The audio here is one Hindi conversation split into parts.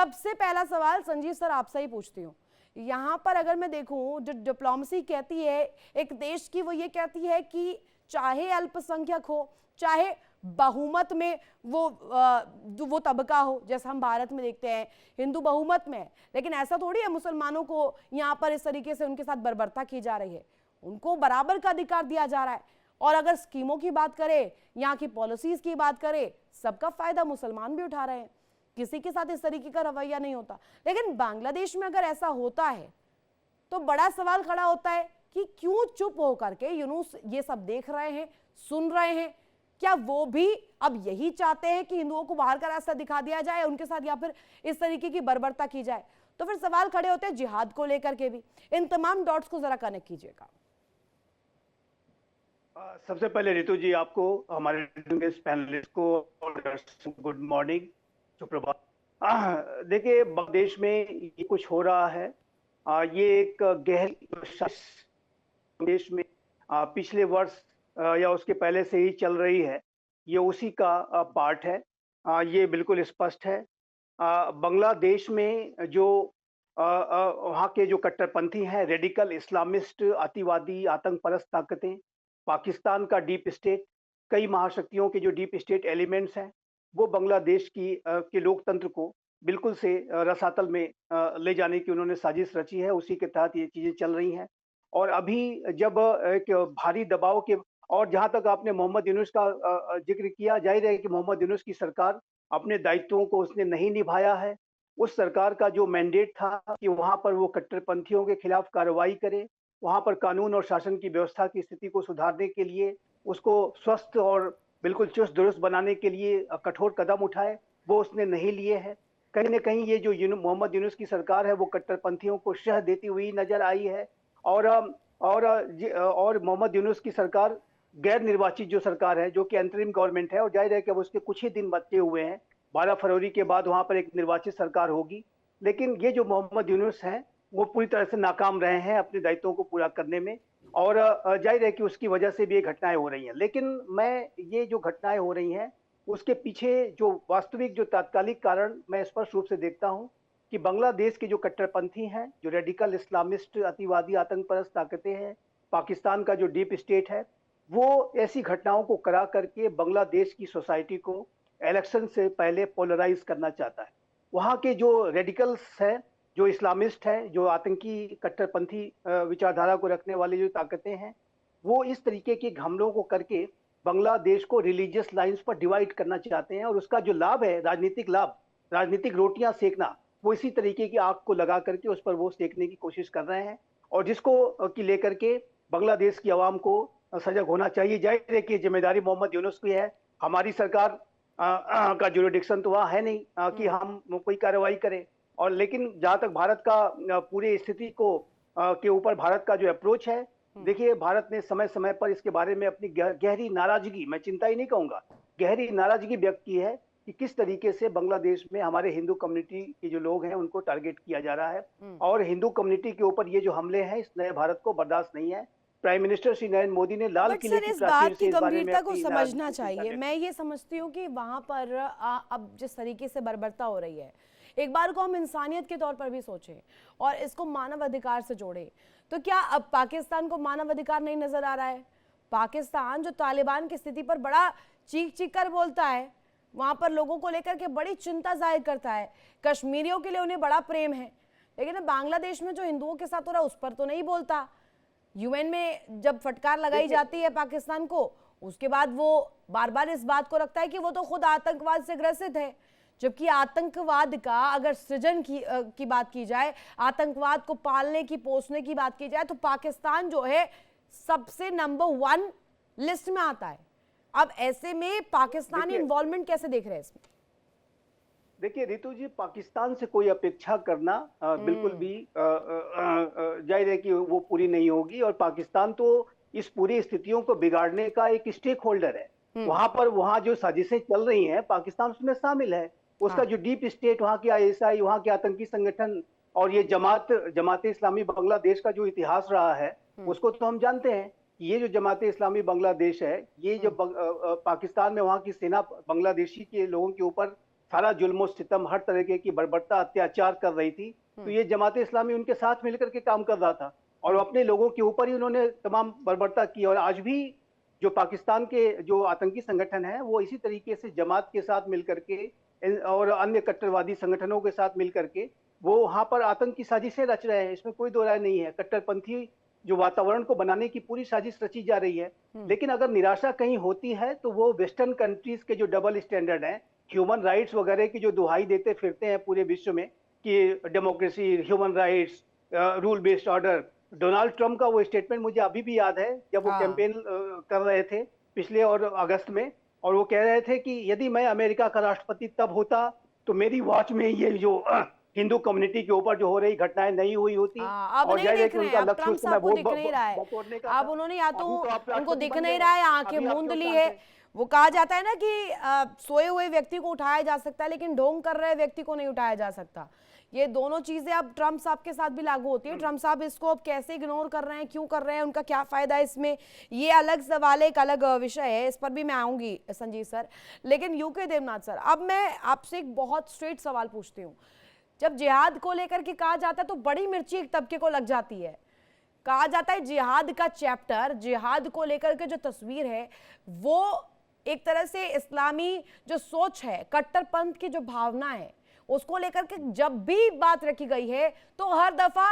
सबसे पहला सवाल संजीव सर आपसे ही पूछती हूँ, यहाँ पर अगर मैं देखूं जो डिप्लोमेसी कहती है एक देश की, वो ये कहती है कि चाहे अल्पसंख्यक हो, चाहे बहुमत में वो तबका हो, जैसा हम भारत में देखते हैं हिंदू बहुमत में है, लेकिन ऐसा थोड़ी है मुसलमानों को यहाँ पर इस तरीके से उनके साथ बर्बरता की जा रही है, उनको बराबर का अधिकार दिया जा रहा है। और अगर स्कीमों की बात करें, यहाँ की पॉलिसीज की बात करें, सबका फायदा मुसलमान भी उठा रहे हैं, किसी के साथ इस तरीके का रवैया नहीं होता। लेकिन बांग्लादेश में अगर ऐसा होता है तो बड़ा सवाल खड़ा होता है कि क्यों चुप होकर के यूनुस ये सब देख रहे हैं, सुन रहे हैं? क्या वो भी अब यही चाहते हैं कि हिंदुओं को बाहर का रास्ता दिखा दिया जाए उनके साथ, या फिर इस तरीके की बर्बरता की जाए? तो फिर सवाल खड़े होते हैं जिहाद को लेकर के भी। इन तमाम डॉट्स को जरा कनेक्ट कीजिएगा। सबसे पहले रितु जी, आपको, हमारे पैनलिस्ट को गुड मॉर्निंग, सुप्रभात। देखिए, देश में ये कुछ हो रहा है, ये एक गहरी देश में पिछले वर्ष या उसके पहले से ही चल रही है, ये उसी का पार्ट है। ये बिल्कुल स्पष्ट है। बांग्लादेश में जो वहाँ के जो कट्टरपंथी हैं, रेडिकल इस्लामिस्ट, अतिवादी, आतंकपरस्त ताकतें, पाकिस्तान का डीप स्टेट, कई महाशक्तियों के जो डीप स्टेट एलिमेंट्स हैं, वो बांग्लादेश के लोकतंत्र को बिल्कुल से रसातल में ले जाने की उन्होंने साजिश रची है। उसी के तहत ये चीजें चल रही हैं। और अभी जब एक भारी दबाव के, और जहां तक आपने मोहम्मद यूनुस का जिक्र किया, जाहिर है कि मोहम्मद यूनुस की सरकार अपने दायित्वों को उसने नहीं निभाया है। उस सरकार का जो मैंडेट था कि वहां पर वो कट्टरपंथियों के खिलाफ कार्रवाई करे, वहां पर कानून और शासन की व्यवस्था की स्थिति को सुधारने के लिए, उसको स्वस्थ और बिल्कुल चुस्त दुरुस्त बनाने के लिए कठोर कदम उठाए, वो उसने नहीं लिए हैं। कहीं ना कहीं ये जो मोहम्मद यूनुस की सरकार है, वो कट्टरपंथियों को शह देती हुई नजर आई है। और मोहम्मद यूनुस की सरकार गैर निर्वाचित जो सरकार है, जो कि अंतरिम गवर्नमेंट है, और जाहिर है कि अब उसके कुछ ही दिन बचे हुए हैं, 12 फरवरी के बाद वहां पर एक निर्वाचित सरकार होगी। लेकिन ये जो मोहम्मद यूनुस हैं, वो पूरी तरह से नाकाम रहे हैं अपने दायित्वों को पूरा करने में, और जाहिर है कि उसकी वजह से भी ये घटनाएं हो रही हैं। लेकिन मैं ये जो घटनाएं हो रही हैं, उसके पीछे जो वास्तविक, जो तात्कालिक कारण मैं स्पष्ट रूप से देखता हूं कि बांग्लादेश के जो कट्टरपंथी हैं, जो रेडिकल इस्लामिस्ट, अतिवादी, आतंकपरस्त ताकतें हैं, पाकिस्तान का जो डीप स्टेट है, वो ऐसी घटनाओं को करा करके बांग्लादेश की सोसाइटी को इलेक्शन से पहले पोलराइज करना चाहता है। वहाँ के जो रेडिकल्स हैं, जो इस्लामिस्ट हैं, जो आतंकी कट्टरपंथी विचारधारा को रखने वाली जो ताकतें हैं, वो इस तरीके के हमलों को करके बांग्लादेश को रिलीजियस लाइंस पर डिवाइड करना चाहते हैं। और उसका जो लाभ है, राजनीतिक लाभ, राजनीतिक रोटियां सेकना, वो इसी तरीके की आग को लगा करके उस पर वो सेकने की कोशिश कर रहे हैं, और जिसको कि लेकर के बांग्लादेश की आवाम को सजग होना चाहिए। जाहिर है कि जिम्मेदारी मोहम्मद यूनुस की है। हमारी सरकार का जुरिडिक्शन तो वहाँ है नहीं कि हम कोई कार्रवाई करें। और लेकिन जहां तक भारत का पूरी स्थिति को के ऊपर भारत का जो अप्रोच है, देखिए, भारत ने समय समय पर इसके बारे में अपनी गहरी नाराजगी, मैं चिंता ही नहीं कहूंगा, गहरी नाराजगी व्यक्त की है कि किस तरीके से बांग्लादेश में हमारे हिंदू कम्युनिटी के जो लोग हैं उनको टारगेट किया जा रहा है। और हिंदू कम्युनिटी के ऊपर ये जो हमले हैं, इस नए भारत को बर्दाश्त नहीं है। प्राइम मिनिस्टर श्री नरेंद्र मोदी ने लाल किले की इस बात की इस बारे में गंभीरता को समझना चाहिए। मैं ये समझती हूँ कि वहां पर अब जिस तरीके से बर्बरता हो रही है, एक बार को हम इंसानियत के तौर पर भी सोचें और इसको मानव अधिकार से जोड़ें। तो क्या अब पाकिस्तान को मानव अधिकार नहीं नजर आ रहा है? पाकिस्तान जो तालिबान की स्थिति पर बड़ा चीख चीख कर बोलता है, वहां पर लोगों को लेकर के बड़ी चिंता जाहिर करता है, कश्मीरियों के लिए उन्हें बड़ा प्रेम है, लेकिन बांग्लादेश में जो हिंदुओं के साथ हो रहा है उस पर तो नहीं बोलता। यूएन में जब फटकार लगाई जाती है पाकिस्तान को, उसके बाद वो बार बार इस बात को रखता है कि वो तो खुद आतंकवाद से ग्रसित है, जबकि आतंकवाद का अगर सृजन की बात की जाए, आतंकवाद को पालने की, पोसने की बात की जाए, तो पाकिस्तान जो है सबसे नंबर 1 लिस्ट में आता है। अब ऐसे में पाकिस्तानी इन्वॉल्वमेंट कैसे देख रहे हैं इसमें? देखिए रितु जी, पाकिस्तान से कोई अपेक्षा करना बिल्कुल भी जाहिर है कि वो पूरी नहीं होगी। और पाकिस्तान तो इस पूरी स्थितियों को बिगाड़ने का एक स्टेक होल्डर है। वहां जो साजिशें चल रही हैं, पाकिस्तान उसमें शामिल है। उसका जो डीप स्टेट, वहां की आईएसआई, वहां के आतंकी संगठन, और ये जमात इस्लामी बांग्लादेश का जो इतिहास रहा है, उसको तो हम जानते हैं। ये जो जमात इस्लामी बांग्लादेश है, ये जो पाकिस्तान में वहां की सेना बांग्लादेशी के लोगों के ऊपर सारा जुल्म सितम हर तरीके की बर्बरता अत्याचार कर रही थी, तो ये जमात इस्लामी उनके साथ मिलकर के काम कर रहा था और अपने लोगों के ऊपर ही उन्होंने तमाम बर्बरता की। और आज भी जो पाकिस्तान के जो आतंकी संगठन है वो इसी तरीके से जमात के साथ मिलकर के और अन्य कट्टरवादी संगठनों के साथ मिलकर के वो वहां पर आतंक की साजिशें रच रहे हैं, इसमें कोई दो राय नहीं है। कट्टरपंथी जो वातावरण को बनाने की पूरी साजिश रची जा रही है। लेकिन अगर निराशा कहीं होती है तो वो वेस्टर्न कंट्रीज के जो डबल स्टैंडर्ड हैं, ह्यूमन राइट्स वगैरह की जो दुहाई देते फिरते हैं पूरे विश्व में कि democracy, human rights, rule based order. Donald Trump का वो स्टेटमेंट मुझे अभी भी याद है जब वो कैंपेन कर रहे थे पिछले और अगस्त में, और वो कह रहे थे कि यदि मैं अमेरिका का राष्ट्रपति तब होता तो मेरी वॉच में ये जो हिंदू कम्युनिटी के ऊपर जो हो रही घटनाएं नहीं हुई होती। अब और नहीं जाहिर है देख कि रहे उनका हैं, अब लक्ष्य ट्रम्प उस समय साहब को वोट दिख नहीं रहा है। बटोरने का अब था। उन्होंने या तो अभी आप उनको राष्ट्रपति दिख बन नहीं गए रहा है, हैं, आंखें अभी आप मूंद तो ली शांत है। हैं। वो कहा जाता है ना कि सोए हुए व्यक्ति को उठाया जा सकता है लेकिन ढोंग कर रहे व्यक्ति को नहीं उठाया जा सकता। ये दोनों चीजें अब ट्रम्प साहब के साथ भी लागू होती है। ट्रम्प साहब इसको अब कैसे इग्नोर कर रहे हैं, क्यों कर रहे हैं, उनका क्या फायदा है इसमें, ये अलग सवाल है, एक अलग विषय है, इस पर भी मैं आऊंगी संजीव सर। लेकिन यूके देवनाथ सर, अब मैं आपसे एक बहुत स्ट्रेट सवाल पूछती हूँ। जब जिहाद को लेकर के कहा जाता है तो बड़ी मिर्ची एक तबके को लग जाती है। कहा जाता है जिहाद का चैप्टर, जिहाद को लेकर के जो तस्वीर है वो एक तरह से इस्लामी जो सोच है, कट्टरपंथ की जो भावना है, उसको लेकर के जब भी बात रखी गई है तो हर दफा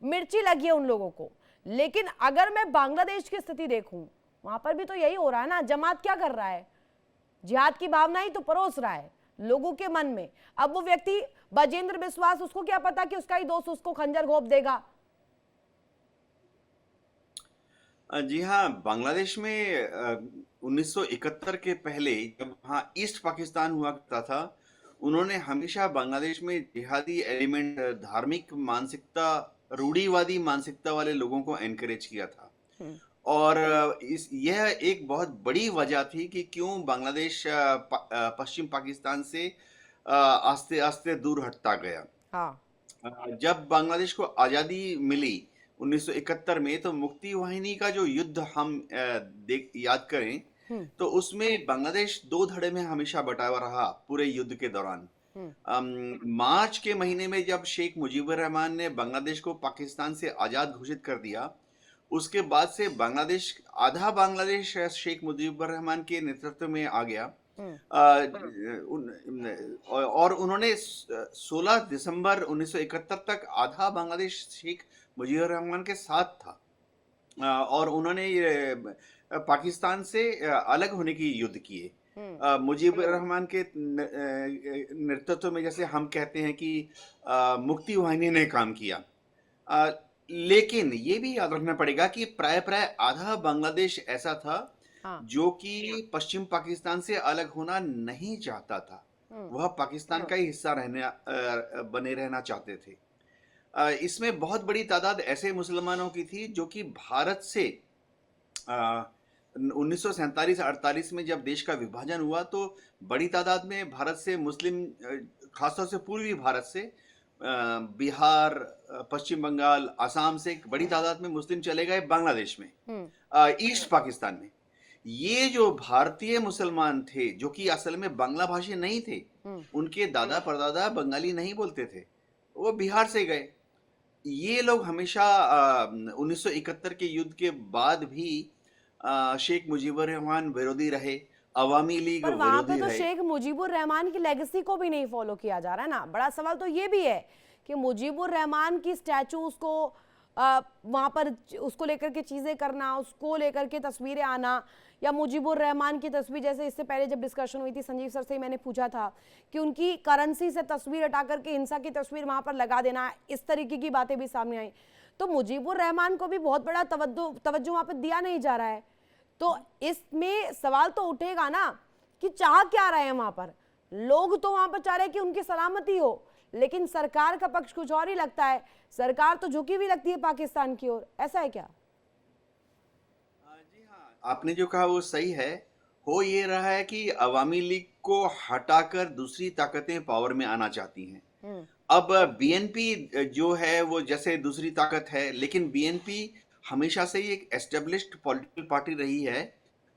मिर्ची लगी है उन लोगों को। लेकिन अगर मैं बांग्लादेश की स्थिति देखूं, वहां पर भी तो यही हो रहा है ना। जमात क्या कर रहा है, जिहाद की भावना ही तो परोस रहा है लोगों के मन में। अब वो व्यक्ति बजेंद्र विश्वास, उसको क्या पता कि उसका ही दोस्त उसको खंजर घोंप देगा। जी हाँ, बांग्लादेश में 1971 के पहले जब वहाँ ईस्ट पाकिस्तान हुआ करता था, उन्होंने हमेशा बांग्लादेश में जिहादी एलिमेंट, धार्मिक मानसिकता, रूढ़िवादी मानसिकता वाले लोगों को एनकरेज किया था। और यह एक बहुत बड़ी वजह थी कि क्यों बांग्लादेश पश्चिम पाकिस्तान से आस्ते आस्ते दूर हटता गया। जब बांग्लादेश को आज़ादी मिली 1971 में, तो मुक्ति वाहिनी का जो युद्ध हम याद करें तो उसमें बांग्लादेश दो धड़े में हमेशा बटा हुआ रहा पूरे युद्ध के दौरान। मार्च के महीने में जब शेख मुजीबुर रहमान ने बांग्लादेश को पाकिस्तान से आज़ाद घोषित कर दिया, उसके बाद से आधा बांग्लादेश शेख मुजीबुर रहमान के नेतृत्व में आ गया। और उन्होंने 16 दिसंबर 1971 तक आधा बांग्लादेश शेख मुजीबुर रहमान के साथ था और उन्होंने पाकिस्तान से अलग होने की युद्ध किए। मुजीबुर रहमान के नेतृत्व में, जैसे हम कहते हैं कि मुक्ति वाहिनी ने काम किया। लेकिन ये भी याद रखना पड़ेगा कि प्राय आधा बांग्लादेश ऐसा था जो कि पश्चिम पाकिस्तान से अलग होना नहीं चाहता था। वह पाकिस्तान का ही हिस्सा बने रहना चाहते थे। इसमें बहुत बड़ी तादाद ऐसे मुसलमानों की थी जो कि भारत से 1947-48 में जब देश का विभाजन हुआ तो बड़ी तादाद में भारत से मुस्लिम, खासतौर से पूर्वी भारत से, बिहार, पश्चिम बंगाल, असम से बड़ी तादाद में मुस्लिम चले गए बांग्लादेश में, ईस्ट पाकिस्तान में। ये जो भारतीय मुसलमान थे जो कि असल में बांग्ला भाषी नहीं थे, उनके दादा परदादा बंगाली नहीं बोलते थे, वो बिहार से गए। ये लोग हमेशा 1971 के युद्ध के बाद भी शेख मुजीबुर रहमान विरोधी रहे, अवामी लीग पर वहां पे विरोधी तो रहे। शेख मुजीबुर रहमान की लेगेसी को भी नहीं फॉलो किया जा रहा है ना। बड़ा सवाल तो ये भी है कि मुजीबुर रहमान की स्टैचू, उसको वहां पर उसको लेकर के चीजें करना, उसको लेकर के तस्वीरें आना, या मुजीबुर रहमान की तस्वीर, जैसे इससे पहले जब डिस्कशन हुई थी संजीव सर से मैंने पूछा था कि उनकी करेंसी से तस्वीर हटा करके हिंसा की तस्वीर वहां पर लगा देना, इस तरीके की बातें भी सामने आई। तो मुजीबुर रहमान को भी बहुत बड़ा तवज्जो वहां पर दिया नहीं जा रहा है। तो इसमें सवाल तो उठेगा ना कि चाह क्या रहे हैं वहां पर लोग। तो वहां पर चाह रहे हैं कि उनकी सलामती हो, लेकिन सरकार का पक्ष कुछ और ही लगता है। सरकार तो झुकी भी लगती है पाकिस्तान की ओर, ऐसा है क्या? जी हाँ, आपने जो कहा वो सही है। हो ये रहा है कि अवामी लीग को हटाकर दूसरी ताकतें पावर में आना चाहती हैं। अब बीएनपी जो है वो जैसे दूसरी ताकत है, लेकिन बीएनपी हमेशा से ही एक एस्टेब्लिश्ड पॉलिटिकल पार्टी रही है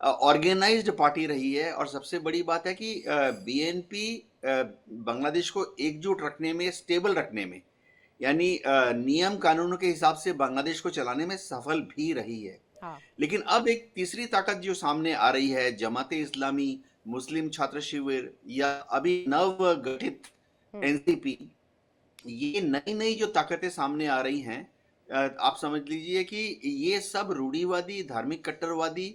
ऑर्गेनाइज्ड पार्टी रही है, और सबसे बड़ी बात है कि बीएनपी बांग्लादेश को एकजुट रखने में, स्टेबल रखने में, यानी नियम कानूनों के हिसाब से बांग्लादेश को चलाने में सफल भी रही है। हाँ। लेकिन अब एक तीसरी ताकत जो सामने आ रही है, जमाते इस्लामी, मुस्लिम छात्र शिविर, या अभी नव गठित एनसीपी, ये नई नई जो ताकतें सामने आ रही हैं, आप समझ लीजिए कि ये सब रूढ़िवादी, धार्मिक कट्टरवादी,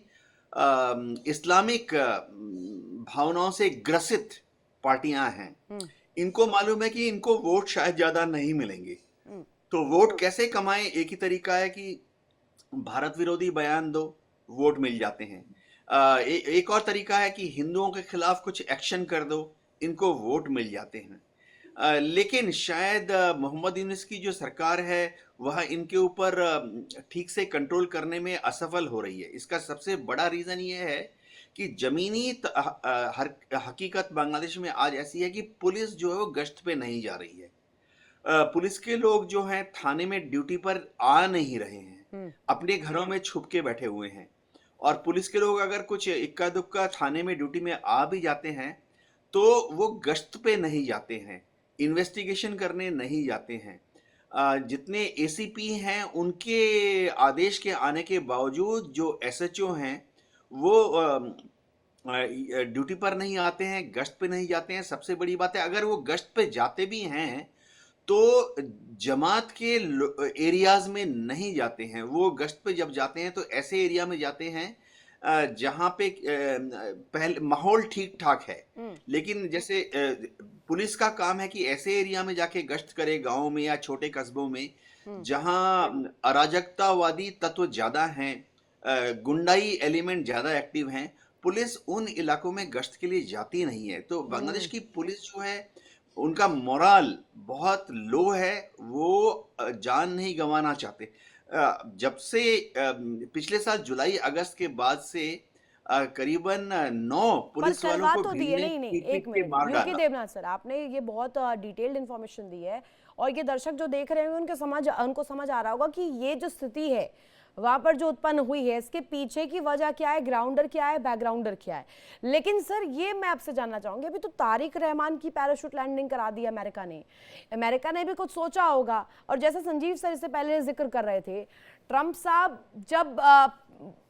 इस्लामिक भावनाओं से ग्रसित पार्टियां हैं। इनको मालूम है कि इनको वोट शायद ज्यादा नहीं मिलेंगे, तो वोट कैसे कमाएं? एक ही तरीका है कि भारत विरोधी बयान दो, वोट मिल जाते हैं। एक और तरीका है कि हिंदुओं के खिलाफ कुछ एक्शन कर दो, इनको वोट मिल जाते हैं। लेकिन शायद मोहम्मद यूनुस की जो सरकार है वह इनके ऊपर ठीक से कंट्रोल करने में असफल हो रही है। इसका सबसे बड़ा रीजन ये है कि जमीनी हकीकत बांग्लादेश में आज ऐसी है कि पुलिस जो है वो गश्त पे नहीं जा रही है। पुलिस के लोग जो हैं थाने में ड्यूटी पर आ नहीं रहे हैं, अपने घरों में छुप के बैठे हुए हैं। और पुलिस के लोग अगर कुछ इक्का दुक्का थाने में ड्यूटी में आ भी जाते हैं तो वो गश्त पे नहीं जाते हैं, इन्वेस्टिगेशन करने नहीं जाते हैं। जितने एसीपी हैं उनके आदेश के आने के बावजूद जो एसएचओ हैं वो ड्यूटी पर नहीं आते हैं, गश्त पे नहीं जाते हैं। सबसे बड़ी बात है, अगर वो गश्त पे जाते भी हैं तो जमात के एरियाज में नहीं जाते हैं। वो गश्त पे जब जाते हैं तो ऐसे एरिया में जाते हैं जहां पे पहले माहौल ठीक ठाक है। लेकिन जैसे पुलिस का काम है कि ऐसे एरिया में जाके गश्त करे, गांवों में या छोटे कस्बों में जहां अराजकतावादी तत्व ज्यादा हैं, गुंडाई एलिमेंट ज्यादा एक्टिव हैं, पुलिस उन इलाकों में गश्त के लिए जाती नहीं है। तो बांग्लादेश की पुलिस जो है उनका मोराल बहुत लो है, वो जान नहीं गंवाना चाहते। जब से पिछले साल जुलाई अगस्त के बाद से करीबन 9 पर पुलिस वालों करवा को तो भीड़ दिए, ने नहीं नहीं, पीट एक पीट के मिनट, मार यूके डाला। देवनाथ सर, आपने ये बहुत डिटेल्ड इन्फॉर्मेशन दी है, और ये दर्शक जो देख रहे हैं उनको समझ आ रहा होगा कि ये जो स्थिति है वहां पर जो उत्पन्न हुई है, इसके पीछे की वजह क्या है, ग्राउंडर क्या है, बैकग्राउंडर क्या है। लेकिन सर ये मैं आपसे जानना चाहूंगी, अभी तो तारिक रहमान की पैराशूट लैंडिंग करा दी अमेरिका ने भी कुछ सोचा होगा। और जैसे संजीव सर इससे पहले जिक्र कर रहे थे, ट्रंप साहब जब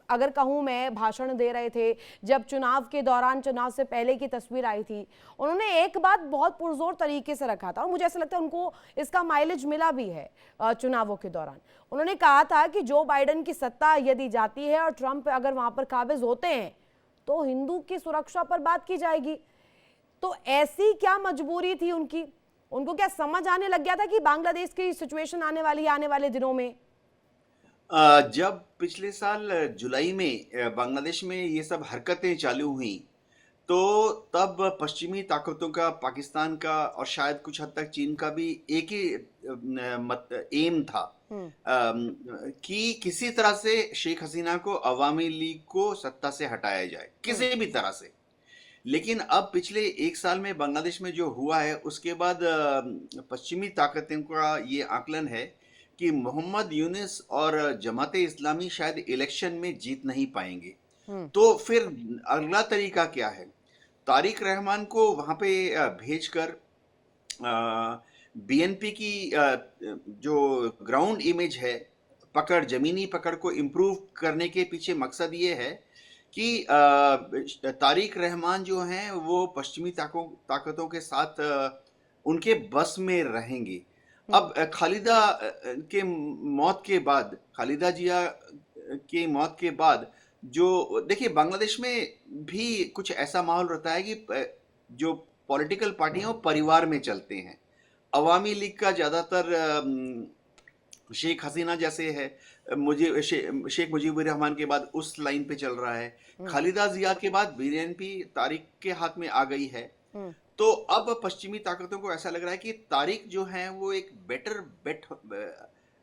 अगर कहूँ मैं भाषण दे रहे थे, जब चुनाव के दौरान, चुनाव से पहले की तस्वीर आई थी, उन्होंने एक बात बहुत पुरजोर तरीके से रखा था और मुझे ऐसा लगता है उनको इसका माइलेज मिला भी है। चुनावों के दौरान उन्होंने कहा था कि जो बाइडेन की सत्ता यदि जाती है और ट्रंप अगर वहां पर काबिज होते हैं तो हिंदू की सुरक्षा पर बात की जाएगी। तो ऐसी क्या मजबूरी थी उनकी? उनको क्या समझ आने लग गया था कि बांग्लादेश की सिचुएशन आने वाली है आने वाले दिनों में? जब पिछले साल जुलाई में बांग्लादेश में ये सब हरकतें चालू हुई तो तब पश्चिमी ताकतों का, पाकिस्तान का और शायद कुछ हद तक चीन का भी एक ही एम था कि किसी तरह से शेख हसीना को, अवामी लीग को सत्ता से हटाया जाए, किसी भी तरह से। लेकिन अब पिछले एक साल में बांग्लादेश में जो हुआ है उसके बाद पश्चिमी ताकतों का ये आकलन है कि मोहम्मद यूनुस और जमाते इस्लामी शायद इलेक्शन में जीत नहीं पाएंगे। तो फिर अगला तरीका क्या है? तारिक रहमान को वहां पे भेजकर बीएनपी की जो ग्राउंड इमेज है, पकड़, जमीनी पकड़ को इम्प्रूव करने के पीछे मकसद ये है कि तारिक रहमान जो हैं वो पश्चिमी ताकतों के साथ उनके बस में रहेंगे। अब खालिदा के मौत के बाद, खालिदा जिया के मौत के बाद, जो देखिए बांग्लादेश में भी कुछ ऐसा माहौल रहता है कि जो पॉलिटिकल पार्टियां वो परिवार में चलते हैं। अवामी लीग का ज्यादातर शेख हसीना जैसे है, मुझे शेख मुजीबुर रहमान के बाद उस लाइन पे चल रहा है। खालिदा जिया के बाद बीएनपी तारिक के हाथ में आ गई है। तो अब पश्चिमी ताकतों को ऐसा लग रहा है कि तारिक जो है वो एक बेटर बेट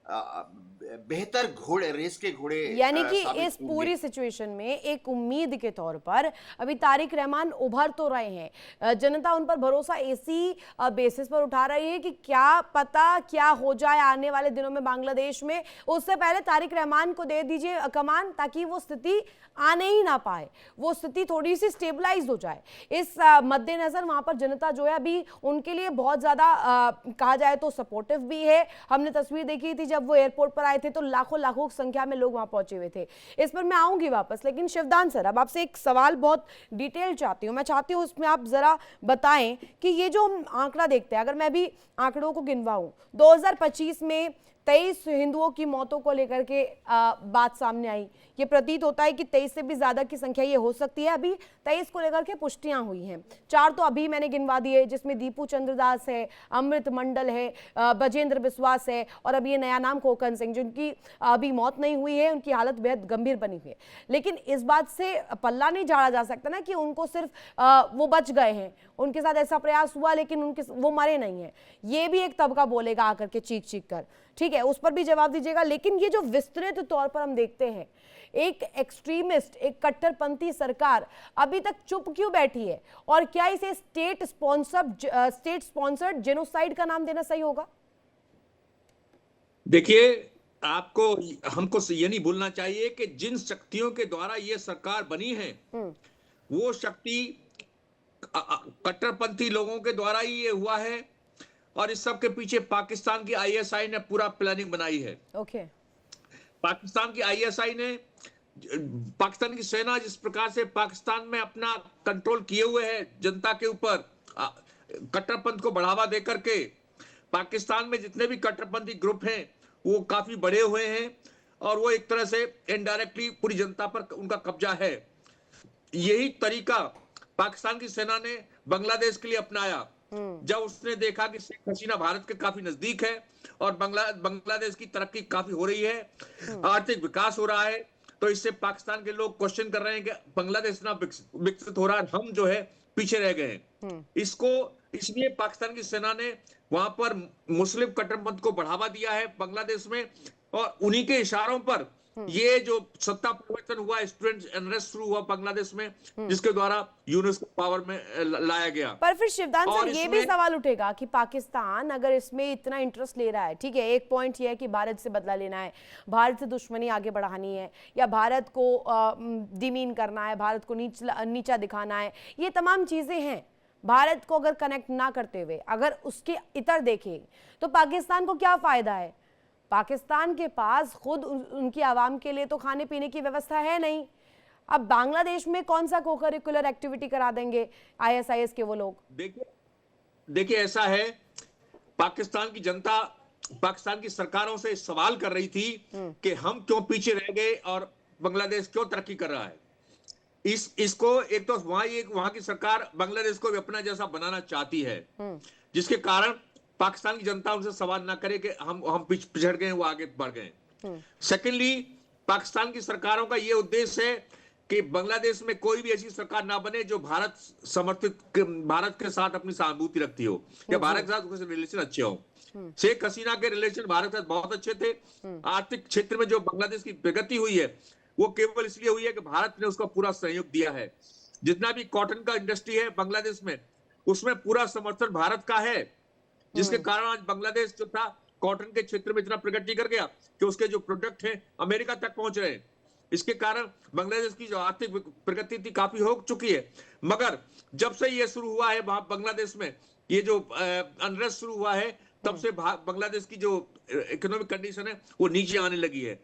बेहतर घोड़े, रेस के घोड़े यानी कि साबित इस होंगे। पूरी सिचुएशन में एक उम्मीद के तौर पर अभी तारिक रहमान उभर तो रहे हैं, जनता उन पर भरोसा इसी बेसिस पर उठा रही है कि क्या पता क्या हो जाए आने वाले दिनों में बांग्लादेश में, उससे पहले तारिक रहमान को दे दीजिए कमान ताकि वो स्थिति आने ही ना पाए, वो स्थिति थोड़ी सी स्टेबलाइज हो जाए। इस मद्देनजर वहां पर जनता जो है अभी उनके लिए बहुत ज्यादा कहा जाए तो सपोर्टिव भी है। हमने तस्वीर देखी थी जब वो एयरपोर्ट पर आए थे तो लाखों लाखों की संख्या में लोग वहां पहुंचे हुए थे। इस पर मैं आऊंगी वापस, लेकिन शिवदान सर अब आपसे एक सवाल बहुत डिटेल चाहती हूँ, मैं चाहती हूँ उसमें आप जरा बताएं कि ये जो हम आंकड़ा देखते हैं, अगर मैं भी आंकड़ों को गिनवाऊं 2025 में 23 हिंदुओं की मौतों को लेकर के बात सामने आई। ये प्रतीत होता है कि 23 से भी ज्यादा की संख्या ये हो सकती है। अभी 23 को लेकर के पुष्टियां हुई हैं, 4 तो अभी मैंने गिनवा दिए जिसमें दीपू चंद्रदास है, अमृत मंडल है, बजेंद्र विश्वास है और अभी ये नया नाम खोकन सिंह, जिनकी अभी मौत नहीं हुई है, उनकी हालत बेहद गंभीर बनी हुई है। लेकिन इस बात से पल्ला नहीं झाड़ा जा सकता ना कि उनको सिर्फ वो बच गए हैं, उनके साथ ऐसा प्रयास हुआ लेकिन वो मरे नहीं है। ये भी एक तबका बोलेगा आकर के चीख चीख कर, ठीक है, उस पर भी जवाब दीजिएगा। लेकिन ये जो विस्तृत तौर पर हम देखते हैं एक एक्सट्रीमिस्ट, एक कट्टरपंथी सरकार अभी तक चुप क्यों बैठी है, और क्या इसे स्टेट स्पॉन्सर्ड जेनोसाइड का नाम देना सही होगा? देखिए, हमको ये नहीं भूलना चाहिए कि जिन शक्तियों के द्वारा ये सरकार बनी है वो शक्ति कट्टरपंथी लोगों के द्वारा ही ये हुआ है, और इस सब के पीछे पाकिस्तान की आईएसआई ने पूरा प्लानिंग बनाई है। ओके। पाकिस्तान की आईएसआई ने, पाकिस्तान की सेना जिस प्रकार से पाकिस्तान में अपना कंट्रोल किए हुए है जनता के ऊपर, कट्टरपंथ को बढ़ावा देकर के, पाकिस्तान में जितने भी कट्टरपंथी ग्रुप हैं वो काफी बड़े हुए हैं और वो एक तरह से इनडायरेक्टली पूरी जनता पर उनका कब्जा है। यही तरीका पाकिस्तान की सेना ने बांग्लादेश के लिए अपनाया जब उसने देखा कि शेख हसीना भारत के काफी नजदीक है और बांग्लादेश की तरक्की काफी हो रही है, आर्थिक विकास हो रहा है, तो इससे पाकिस्तान के लोग क्वेश्चन कर रहे हैं कि बांग्लादेश इतना विकसित हो रहा है, हम जो है पीछे रह गए हैं। इसको इसलिए पाकिस्तान की सेना ने वहां पर मुस्लिम कट्टरपंथ को बढ़ावा दिया है बांग्लादेश में, और उन्हीं के इशारों पर ये जो सत्ता परिवर्तन हुआ, स्टूडेंट अनरेस्ट शुरू हुआ बांग्लादेश में, जिसके द्वारा यूनुस को पावर में लाया गया। पर फिर शिवदान सर ये भी सवाल उठेगा कि पाकिस्तान अगर इसमें इतना इंटरेस्ट ले रहा है, ठीक है, एक पॉइंट ये है कि भारत से बदला लेना है, भारत से दुश्मनी आगे बढ़ानी है, या भारत को डिमीन करना है, भारत को नीचा दिखाना है, ये तमाम चीजें हैं। भारत को अगर कनेक्ट ना करते हुए अगर उसके इतर देखें तो पाकिस्तान को क्या फायदा है? पाकिस्तान के पास खुद उनकी आवाम के लिए तो खाने पीने की व्यवस्था है नहीं। अब बांग्लादेश में कौन सा कोकरिकुलर एक्टिविटी करा देंगे आईएसआईएस के वो लोग? देखिए ऐसा है, पाकिस्तान की जनता पाकिस्तान की सरकारों से सवाल कर रही थी कि हम क्यों पीछे रह गए और बांग्लादेश क्यों तरक्की कर रहा है। इसको एक तो वहां की सरकार बांग्लादेश को भी अपना जैसा बनाना चाहती है, जिसके कारण पाकिस्तान की जनता उनसे सवाल ना करे कि हम पिछड़ गए, वो आगे बढ़ गए। सेकेंडली, पाकिस्तान की सरकारों का ये उद्देश्य है कि बांग्लादेश में कोई भी ऐसी सरकार ना बने जो भारत के साथ अपनी सहानुभूति रखती हो या भारत के साथ उसके रिलेशन अच्छे हो। शेख हसीना के रिलेशन भारत के साथ बहुत अच्छे थे। आर्थिक क्षेत्र में जो बांग्लादेश की प्रगति हुई है वो केवल इसलिए हुई है कि भारत ने उसका पूरा सहयोग दिया है। जितना भी कॉटन का इंडस्ट्री है बांग्लादेश में, उसमें पूरा समर्थन भारत का है, जिसके कारण आज बांग्लादेश जो था कॉटन के क्षेत्र में इतना प्रगति कर गया कि उसके जो प्रोडक्ट हैं अमेरिका तक पहुंच रहे हैं। इसके कारण बांग्लादेश की जो आर्थिक प्रगति थी काफी हो चुकी है। मगर जब से ये शुरू हुआ है वहां बांग्लादेश में ये जो अनरेस्ट शुरू हुआ है, तब से बांग्लादेश की जो इकोनॉमिक कंडीशन है वो नीचे आने लगी है।